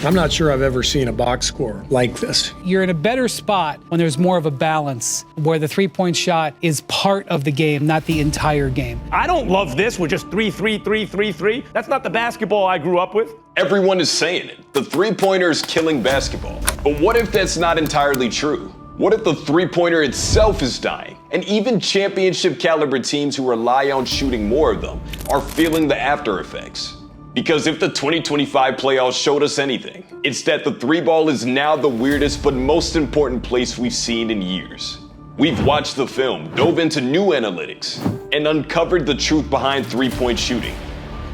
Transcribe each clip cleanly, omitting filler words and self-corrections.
I'm not sure I've ever seen a box score like this. You're in a better spot when there's more of a balance, where the three-point shot is part of the game, not the entire game. I don't love this with just 3-3, 3-3-3. That's not the basketball I grew up with. Everyone is saying it. The three-pointer is killing basketball. But what if that's not entirely true? What if the three-pointer itself is dying? And even championship caliber teams who rely on shooting more of them are feeling the after effects. Because if the 2025 playoffs showed us anything, it's that the three ball is now the weirdest but most important place we've seen in years. We've watched the film, dove into new analytics, and uncovered the truth behind three-point shooting.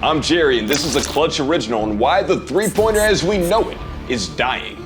I'm Jerry, and this is a Clutch original on why the three-pointer as we know it is dying.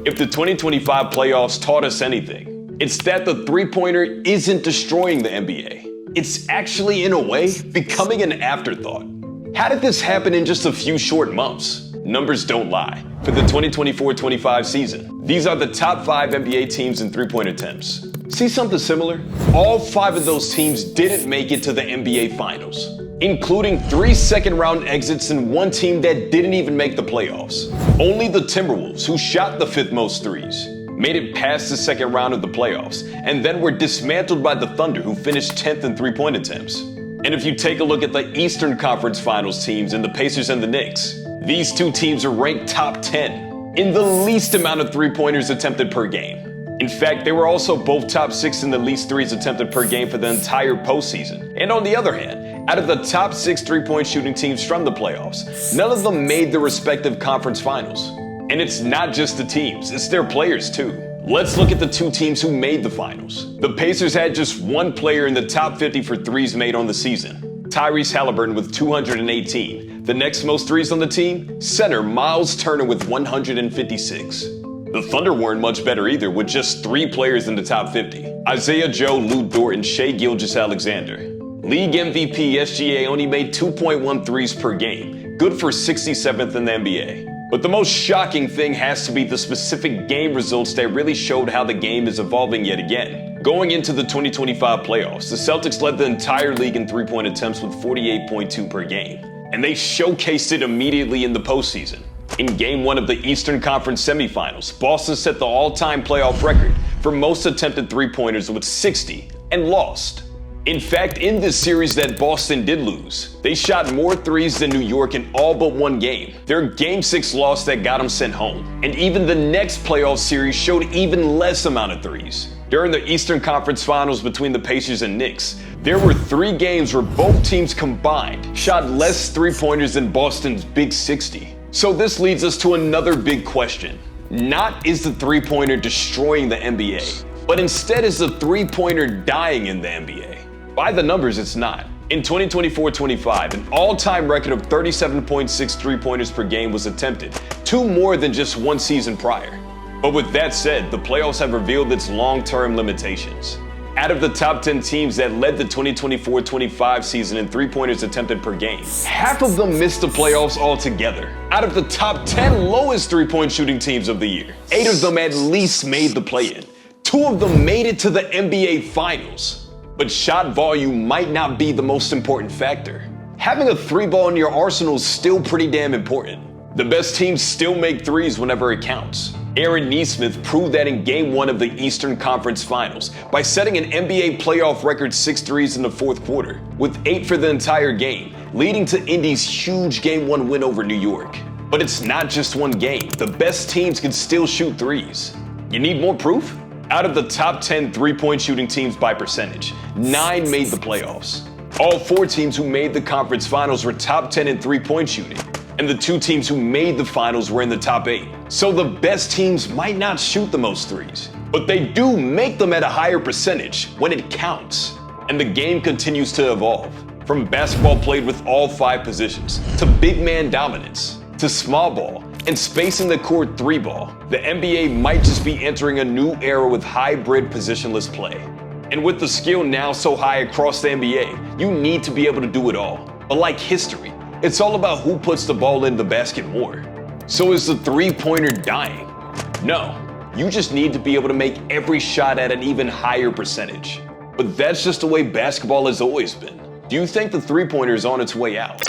If the 2025 playoffs taught us anything, it's that the three-pointer isn't destroying the NBA. It's actually, in a way, becoming an afterthought. How did this happen in just a few short months? Numbers don't lie. For the 2024-25 season, these are the top 5 NBA teams in three-point attempts. See something similar? All 5 of those teams didn't make it to the NBA Finals, including 3 second-round exits and 1 team that didn't even make the playoffs. Only the Timberwolves, who shot the 5th most threes, made it past the second round of the playoffs, and then were dismantled by the Thunder, who finished 10th in three-point attempts. And if you take a look at the Eastern Conference Finals teams and the Pacers and the Knicks, these 2 teams are ranked top 10 in the least amount of three-pointers attempted per game. In fact, they were also both top 6 in the least threes attempted per game for the entire postseason. And on the other hand, out of the top 6 three-point shooting teams from the playoffs, none of them made the respective conference finals. And it's not just the teams, it's their players too. Let's look at the 2 teams who made the finals. The Pacers had just 1 player in the top 50 for threes made on the season, Tyrese Halliburton with 218. The next most threes on the team, center Miles Turner with 156. The Thunder weren't much better either, with just 3 players in the top 50. Isaiah Joe, Lou Dort, and Shai Gilgeous-Alexander. League MVP SGA only made 2.1 threes per game, good for 67th in the NBA. But the most shocking thing has to be the specific game results that really showed how the game is evolving yet again. Going into the 2025 playoffs, the Celtics led the entire league in three-point attempts with 48.2 per game. And they showcased it immediately in the postseason. In Game 1 of the Eastern Conference semifinals, Boston set the all-time playoff record for most attempted three-pointers with 60 and lost. In fact, in this series that Boston did lose, they shot more threes than New York in all but 1 game. Their Game 6 loss that got them sent home. And even the next playoff series showed even less amount of threes. During the Eastern Conference Finals between the Pacers and Knicks, there were 3 games where both teams combined shot less three-pointers than Boston's Big 60. So this leads us to another big question. Not is the three-pointer destroying the NBA, but instead is the three-pointer dying in the NBA. By the numbers, it's not. In 2024-25, an all-time record of 37.6 three-pointers per game was attempted, 2 more than just 1 season prior. But with that said, the playoffs have revealed its long-term limitations. Out of the top 10 teams that led the 2024-25 season in three-pointers attempted per game, half of them missed the playoffs altogether. Out of the top 10 lowest three-point shooting teams of the year, 8 of them at least made the play-in. 2 of them made it to the NBA Finals. But shot volume might not be the most important factor. Having a 3-ball in your arsenal is still pretty damn important. The best teams still make threes whenever it counts. Aaron Nesmith proved that in Game 1 of the Eastern Conference Finals by setting an NBA playoff record 6 threes in the 4th quarter, with 8 for the entire game, leading to Indy's huge Game 1 win over New York. But it's not just 1 game. The best teams can still shoot threes. You need more proof? Out of the top 10 three-point shooting teams by percentage, 9 made the playoffs. All 4 teams who made the conference finals were top 10 in three-point shooting, and the 2 teams who made the finals were in the top 8. So the best teams might not shoot the most threes, but they do make them at a higher percentage when it counts. And the game continues to evolve, from basketball played with all 5 positions, to big man dominance, to small ball, and spacing the court 3-ball. The NBA might just be entering a new era with hybrid positionless play. And with the skill now so high across the NBA, you need to be able to do it all. But like history, it's all about who puts the ball in the basket more. So is the three-pointer dying? No, you just need to be able to make every shot at an even higher percentage. But that's just the way basketball has always been. Do you think the three-pointer is on its way out?